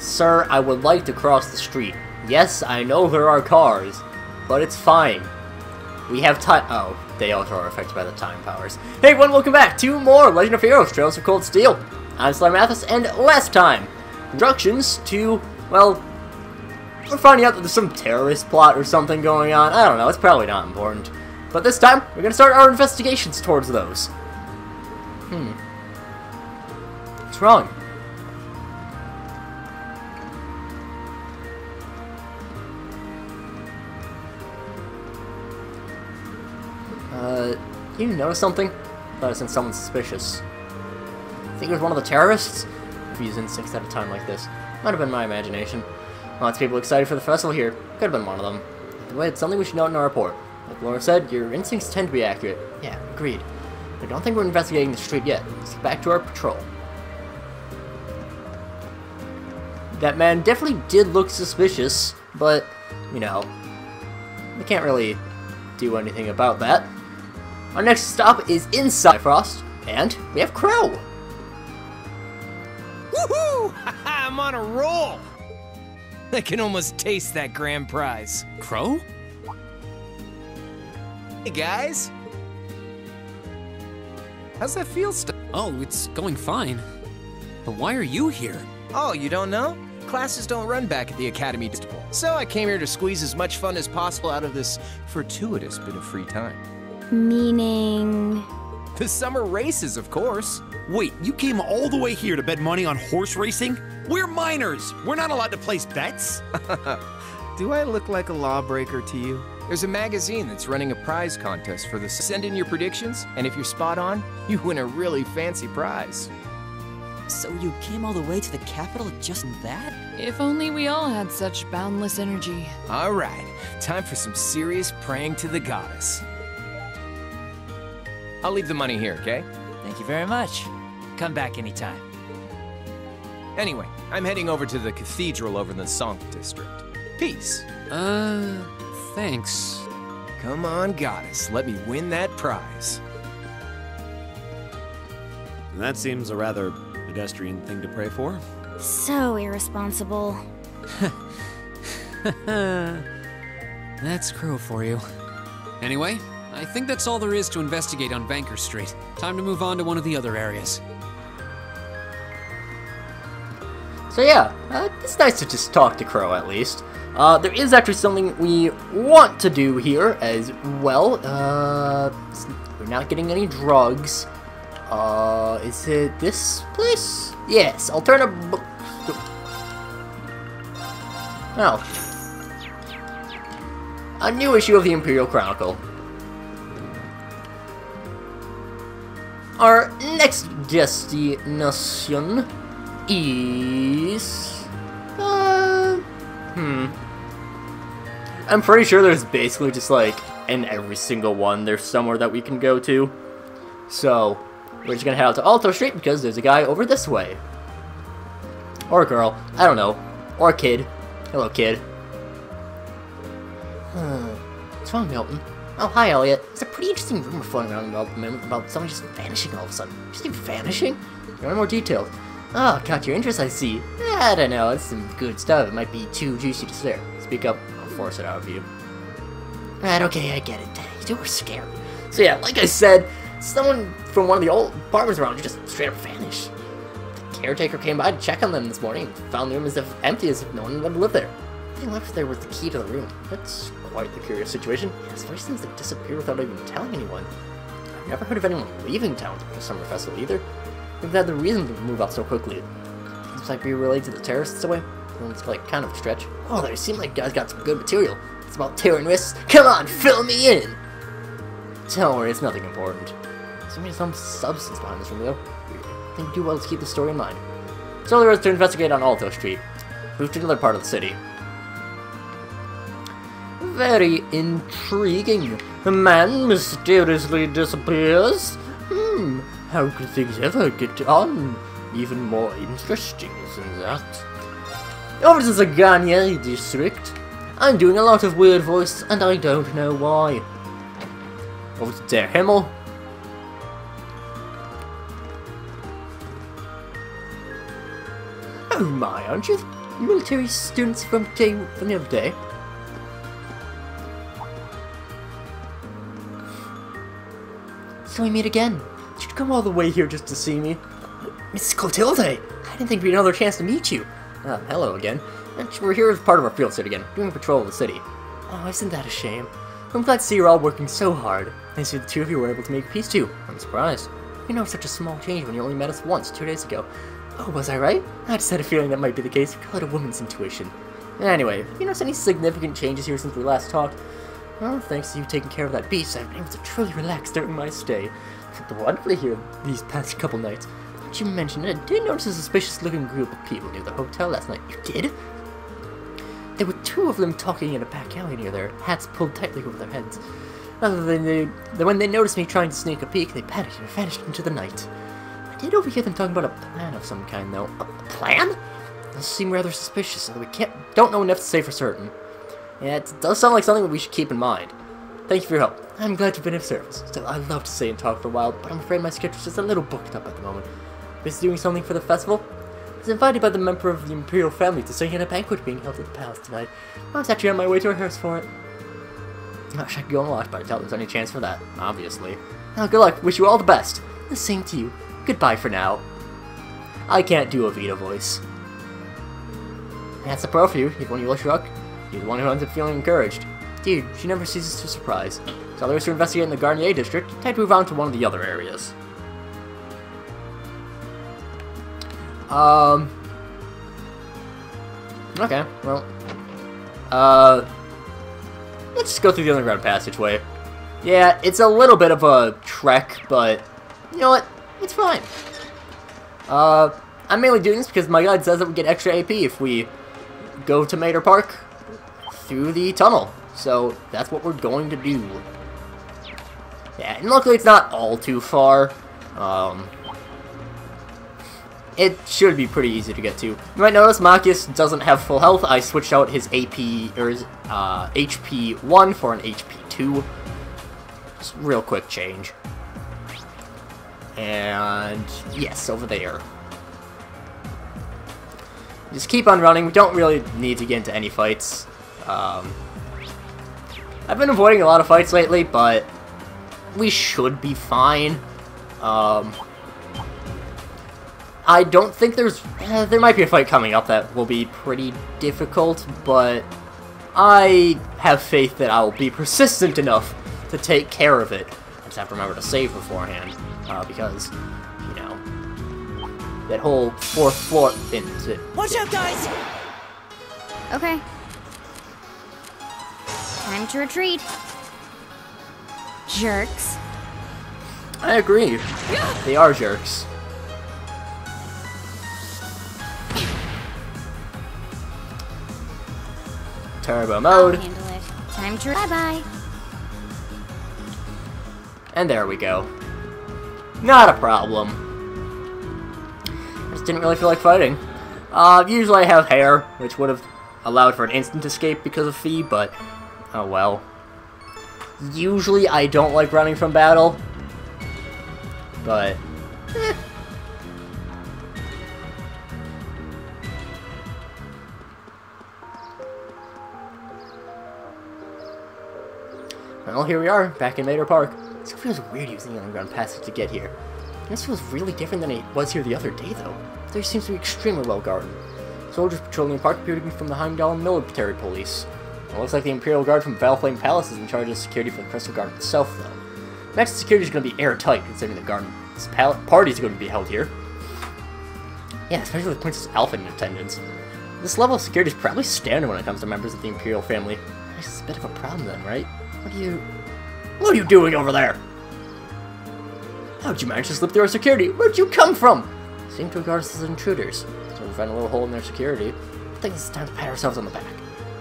Sir, I would like to cross the street. Yes, I know there are cars, but it's fine. We have time. Oh, they also are affected by the time powers. Hey everyone, welcome back to more Legend of Heroes, Trails of Cold Steel. I'm SlayerMathis, and last time, instructions to, well, we're finding out that there's some terrorist plot or something going on. I don't know, it's probably not important. But this time, we're gonna start our investigations towards those. What's wrong? You notice something? Thought I sensed someone suspicious. Think it was one of the terrorists? If you use instincts at a time like this. Might have been my imagination. Lots of people excited for the festival here. Could have been one of them. Anyway, it's something we should note in our report. Like Laura said, your instincts tend to be accurate. Yeah, agreed. I don't think we're investigating the street yet. Let's get back to our patrol. That man definitely did look suspicious, but, you know, we can't really do anything about that. Our next stop is inside Frost, and we have Crow. Woohoo! I'm on a roll! I can almost taste that grand prize. Crow? Hey guys! How's that feel Oh, it's going fine. But why are you here? Oh, you don't know? Classes don't run back at the Academy Festival. So I came here to squeeze as much fun as possible out of this fortuitous bit of free time. Meaning? The summer races, of course. Wait, you came all the way here to bet money on horse racing? We're minors! We're not allowed to place bets! Do I look like a lawbreaker to you? There's a magazine that's running a prize contest for the... Send in your predictions, and if you're spot on, you win a really fancy prize. So you came all the way to the capital just that? If only we all had such boundless energy. All right, time for some serious praying to the goddess. I'll leave the money here, okay? Thank you very much. Come back anytime. Anyway, I'm heading over to the cathedral over in the Sonk district. Peace. Thanks. Come on, goddess, let me win that prize. That seems a rather pedestrian thing to pray for. So irresponsible. That's Crow for you. Anyway, I think that's all there is to investigate on Banker Street. Time to move on to one of the other areas. So yeah, it's nice to just talk to Crow at least. There is actually something we want to do here as well. We're not getting any drugs. Is it this place? Yes, alternative book. Oh. A new issue of the Imperial Chronicle. Our next destination is... I'm pretty sure there's basically just like, in every single one, there's somewhere that we can go to. So, we're just gonna head out to Alto Street because there's a guy over this way. Or a girl, I don't know. Or a kid. Hello, kid. What's wrong, Milton? Oh, hi, Elliot. There's a pretty interesting rumor floating around about someone just vanishing all of a sudden. Just keep vanishing? You want more details? Oh, caught your interest, I see. I don't know, it's some good stuff. It might be too juicy to share. Speak up, I'll force it out of you. Right, okay, I get it. You were scared. So yeah, like I said, someone from one of the old apartments around just straight up vanished. The caretaker came by to check on them this morning and found the room as if empty, as if no one had lived there. They left there with the key to the room. That's quite the curious situation. Yes, first things that disappear without even telling anyone. I've never heard of anyone leaving town for the summer festival either. We've had the reason to move out so quickly. Looks like we related to the terrorists away. It's like kind of a stretch. Oh, they seem like guys got some good material. It's about tearing wrists. Come on, fill me in! Don't worry, it's nothing important. There's some substance behind this room, though. I think we do well to keep the story in mind. So there is to investigate on Alto Street. Move to another part of the city. Very intriguing. The man mysteriously disappears. How could things ever get on? Even more interesting than that. Over to the Gagne district. I'm doing a lot of weird voice, and I don't know why. Over to Der Himmel. Oh my, aren't you military students from the other day. So we meet again. Did you come all the way here just to see me? Miss Clotilde! I didn't think we'd another chance to meet you. Hello again. We're here as part of our field set again, doing a patrol of the city. Oh, isn't that a shame? I'm glad to see you're all working so hard. I see the two of you were able to make peace too. I'm surprised. You know, such a small change when you only met us once, 2 days ago. Oh, was I right? I just had a feeling that might be the case. Call it a woman's intuition. Anyway, have you noticed any significant changes here since we last talked? Well, thanks to you taking care of that beast, I've been able to truly relax during my stay. Wonderfully here these past couple nights. Did you mention it? I did notice a suspicious-looking group of people near the hotel last night. You did? There were 2 of them talking in a back alley near there, hats pulled tightly over their heads. When they noticed me trying to sneak a peek, they panicked and vanished into the night. I did overhear them talking about a plan of some kind, though. A plan? Those seem rather suspicious, although we don't know enough to say for certain. Yeah, it does sound like something that we should keep in mind. Thank you for your help. I'm glad you've been of service. Still, I'd love to stay and talk for a while, but I'm afraid my schedule's just a little booked up at the moment. Busy doing something for the festival? I was invited by the member of the Imperial family to sing in a banquet being held at the palace tonight. I was actually on my way to rehearse for it. I wish I could go and watch, but I doubt there's any chance for that, obviously. Now, good luck. Wish you all the best. The same to you. Goodbye for now. I can't do a Vita voice. That's the pro for you. Even when you lose luck, you're the one who ends up feeling encouraged. Dude, she never ceases to surprise. So there is to investigate in the Garnier district. Time to move on to one of the other areas. Okay, well. Let's just go through the underground passageway. Yeah, it's a little bit of a trek, but you know what? It's fine. I'm mainly doing this because my guide says that we get extra AP if we go to Mater Park through the tunnel. So that's what we're going to do. Yeah, and luckily it's not all too far. It should be pretty easy to get to. You might notice Marcus doesn't have full health. I switched out his AP, or his HP 1 for an HP 2. Just real quick change. And yes, over there. Just keep on running. We don't really need to get into any fights. I've been avoiding a lot of fights lately, but we should be fine. I don't think there might be a fight coming up that will be pretty difficult, but I have faith that I'll be persistent enough to take care of it. I just have to remember to save beforehand, because, you know, that whole 4th floor thing. Watch out, guys! Okay. Time to retreat. Jerks. I agree. They are jerks. Turbo mode. I'll handle it. Time to bye-bye. And there we go. Not a problem. I just didn't really feel like fighting. Usually I have hair, which would have allowed for an instant escape because of Fee, but oh well. Usually I don't like running from battle, but well, here we are, back in Mater Park. It still feels weird using the underground passage to get here. This feels really different than it was here the other day, though. There seems to be extremely well guarded. Soldiers patrolling the park appear to be from the Heimdall military police. It looks like the Imperial Guard from Valflame Palace is in charge of security for the Crystal Garden itself, though. Next, security is going to be airtight, considering the garden's party is going to be held here. Yeah, especially with Princess Alpha in attendance. This level of security is probably standard when it comes to members of the Imperial family. It's a bit of a problem then, right? What are you doing over there? How'd you manage to slip through our security? Where'd you come from? Seem to regard us as intruders. So we find a little hole in their security. I think it's time to pat ourselves on the back.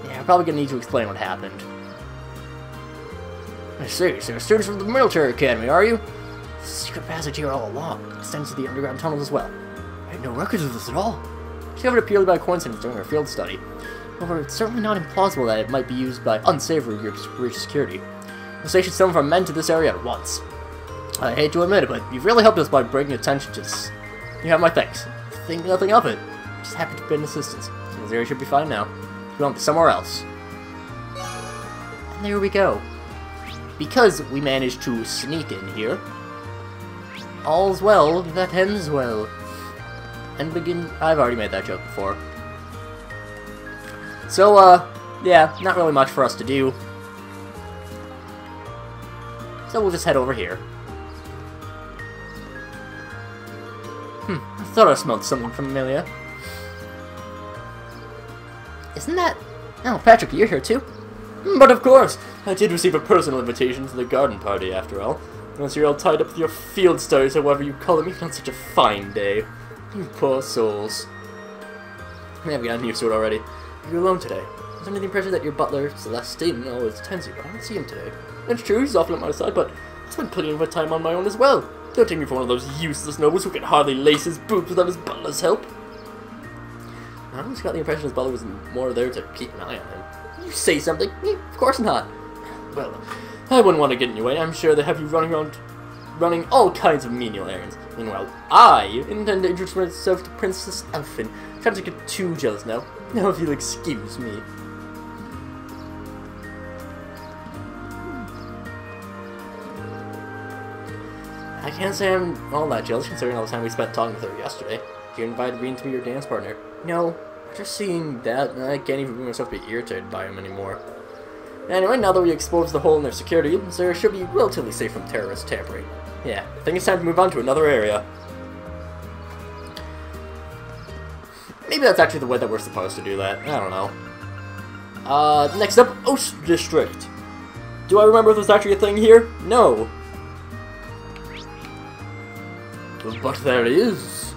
Yeah, we're probably gonna need to explain what happened. I see, so you're students from the military academy, are you? There's a secret passage here all along. It extends to the underground tunnels as well. I had no records of this at all. Discovered it purely by coincidence during our field study. However, it's certainly not implausible that it might be used by unsavory groups to breach security. We'll station some of our men to this area at once. I hate to admit it, but you've really helped us by bringing attention to this. You have my thanks. Think nothing of it. Just happy to be an assistance. This area should be fine now. We won't be somewhere else. And there we go. Because we managed to sneak in here, all's well that ends well. And begin. I've already made that joke before. So, yeah, not really much for us to do. So we'll just head over here. I thought I smelled something familiar. Isn't that... Oh, Patrick, you're here too? But of course! I did receive a personal invitation to the garden party, after all. Unless you're all tied up with your field studies, or whatever you call them, even on such a fine day. You poor souls. Yeah, we got a new suit already. Are you alone today? I was under the impression that your butler, Celestine, always attends you, but I don't see him today. It's true, he's often at my side, but I spend plenty of time on my own as well. Don't take me for one of those useless nobles who can hardly lace his boots without his butler's help. I always got the impression his butler was more there to keep an eye on him. You say something? Of course not. Well, I wouldn't want to get in your way. I'm sure they have you running all kinds of menial errands. Meanwhile, I intend to introduce myself to Princess Elfin. Trying to get too jealous now. Now, if you'll excuse me. I can't say I'm all that jealous considering all the time we spent talking with her yesterday. She invited me to be your dance partner. No, just seeing that, I can't even bring myself to be irritated by him anymore. Anyway, now that we exposed the hole in their security, Zara should be relatively safe from terrorist tampering. Yeah, I think it's time to move on to another area. Maybe that's actually the way that we're supposed to do that. I don't know. Next up, Oast District. Do I remember if there's actually a thing here? No. But there is.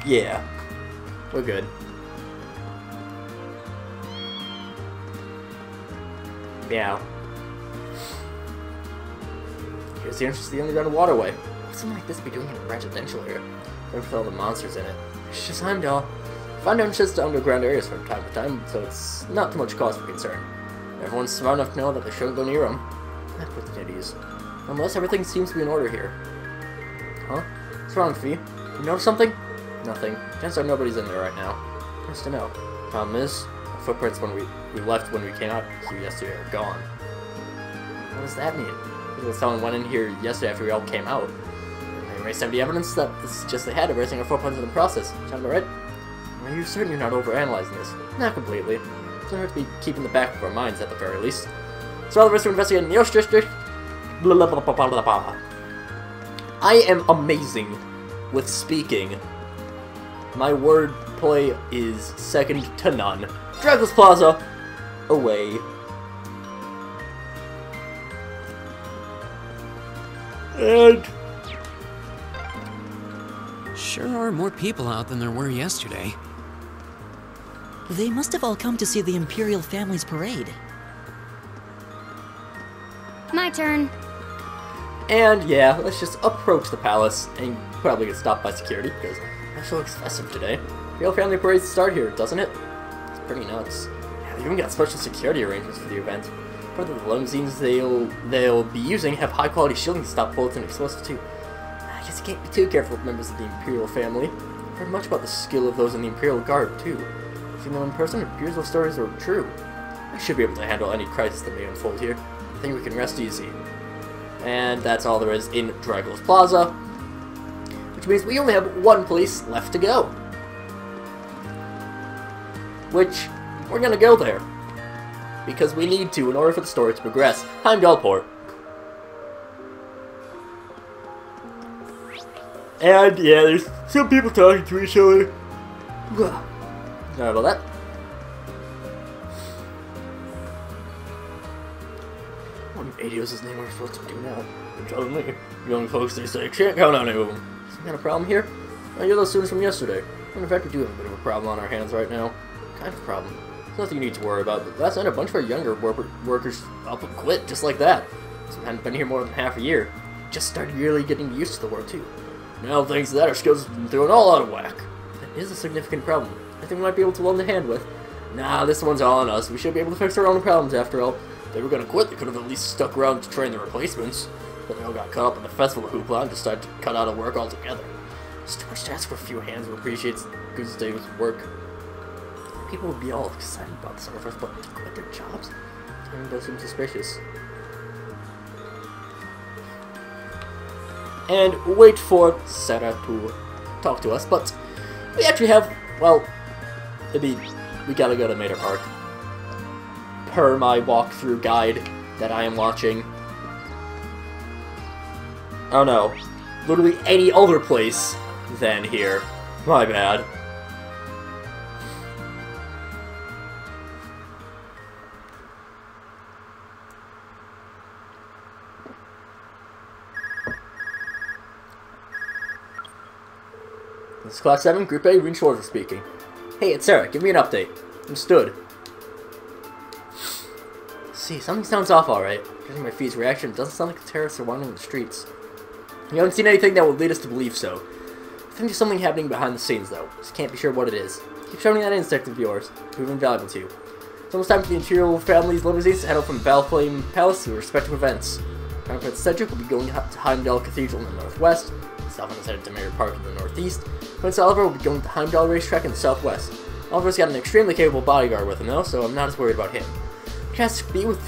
Yeah. We're good. Meow. Here's the entrance to the underground waterway. What's something like this be doing in a residential area? With all the monsters in it. It's just Heimdall. Find entrances to underground areas from time to time, so it's not too much cause for concern. Everyone's smart enough to know that they shouldn't go near them. Not with the idiots. Unless everything seems to be in order here. Huh? What's wrong, Fee? You notice something? Nothing. Chances are nobody's in there right now. Nice to know. Problem is, the footprints when we left when we came out here yesterday are gone. What does that mean? Because someone went in here yesterday after we all came out. They erased any evidence that this is just they had erasing our footprints in the process. Sound right? Are you certain you're not overanalyzing this? Not completely. It doesn't hurt to be keeping the back of our minds at the very least. So all the rest to investigate in the Oast District. Blah, blah, blah, blah, blah, blah. I am amazing with speaking. My wordplay is second to none. Dragos Plaza, away. And Sure are more people out than there were yesterday. They must have all come to see the Imperial family's parade. My turn. And yeah, let's just approach the palace and probably get stopped by security because that looks festive today. Real family parades start here, doesn't it? It's pretty nuts. Yeah, they even got special security arrangements for the event. Part of the limousines they'll be using have high quality shielding to stop bullets and explosives too. I guess you can't be too careful with members of the Imperial family. I've heard much about the skill of those in the Imperial Guard too. Seeing them in person, it appears those stories are true. I should be able to handle any crisis that may unfold here. I think we can rest easy. And that's all there is in Dragos Plaza. Which means we only have one place left to go. Which, we're gonna go there. Because we need to in order for the story to progress. Heimdallport. And yeah, there's some people talking to each other. Sorry about that. What idiot is name we're supposed to do now? You're telling me. Young folks, they say, can't count on any of them. Some kind of problem here? Oh, you're those students from yesterday. In fact, we do have a bit of a problem on our hands right now. Kind of problem. It's nothing you need to worry about, but last night a bunch of our younger workers up and quit, just like that. Some hadn't been here more than half a year. Just started really getting used to the work, too. Now, thanks to that, our skills have been thrown all out of whack. That is a significant problem. I think we might be able to lend a hand with. Nah, this one's all on us. We should be able to fix our own problems after all. If they were gonna quit, they could have at least stuck around to train the replacements. But they all got caught up in the festival hoopla and decided to cut out of work altogether. It's too much to ask for a few hands who appreciates Goose Day's work. People would be all excited about the Summerfest, but to quit their jobs? It does seem suspicious. And wait for Sarah to talk to us, but we actually have, well, we gotta go to Mater Park. Per my walkthrough guide that I am watching. Oh no, literally any other place than here. My bad. This is Class 7, Group A, Green Shores speaking. Hey, it's Sarah. Give me an update. Understood. See, something sounds off alright. Judging my Fee's reaction, it doesn't sound like the terrorists are wandering the streets. You haven't seen anything that would lead us to believe so. I think there's something happening behind the scenes, though. Just can't be sure what it is. Keep showing that instinct of yours. Proven valuable to you. It's almost time for the Imperial family's limousines to head out from Valflame Palace to respective events. Crown Prince Cedric will be going to Heimdall Cathedral in the northwest. Stalfin is headed to Mater Park in the northeast. Prince Oliver will be going to Heimdall Racetrack in the southwest. Oliver's got an extremely capable bodyguard with him, though, so I'm not as worried about him. Chance to be with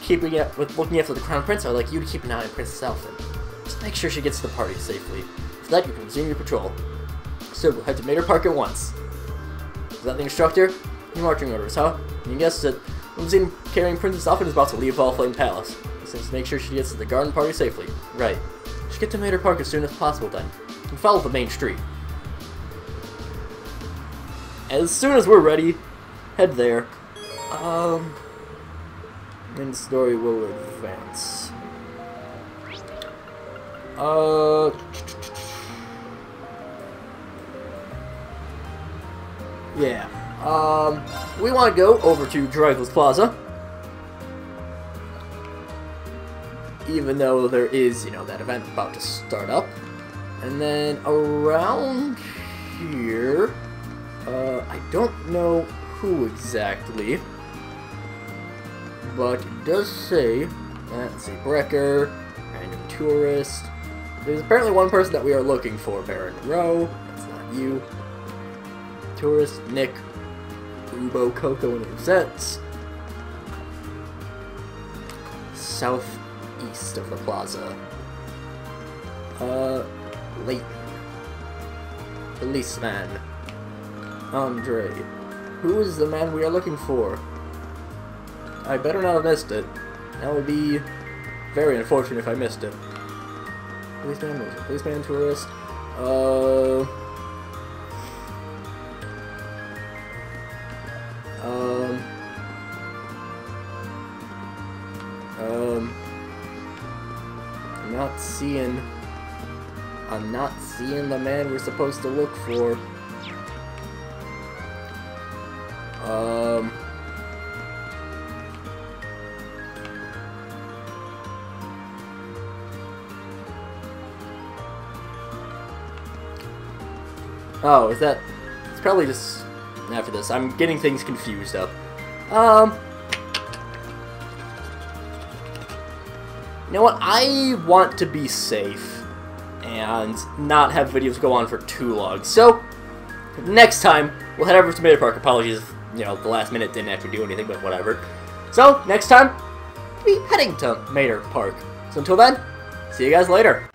looking after the Crown Prince, I'd like you to keep an eye on Princess Alpha. Just make sure she gets to the party safely. For that, you can resume your patrol. So, we'll head to Mater Park at once. Is that the instructor? Your marching orders, huh? You guessed it. Limousine carrying Princess Alpha is about to leave Valflame Palace. Just make sure she gets to the garden party safely. Right. Just get to Mater Park as soon as possible, then. You can follow the main street. As soon as we're ready, head there. And the story will advance. Yeah. We want to go over to Dreyfus Plaza. Even though there is, you know, that event about to start up. And then around here, I don't know who exactly, but it does say, let's see, Brecker, random tourist. There's apparently one person that we are looking for, Baron Rowe. That's not you. Tourist, Nick, Ubo, Coco, and Rosettes. Southeast of the plaza. Late. Policeman. Andre. Who is the man we are looking for? I better not have missed it. That would be very unfortunate if I missed it. Policeman, was it policeman, tourist? I'm not seeing the man we're supposed to look for. Oh, is that... It's probably just after this. I'm getting things confused up. You know what? I want to be safe and not have videos go on for too long. So, next time, we'll head over to Mater Park. Apologies if, you know, the last minute didn't actually do anything, but whatever. So, next time, we'll be heading to Mater Park. So until then, see you guys later.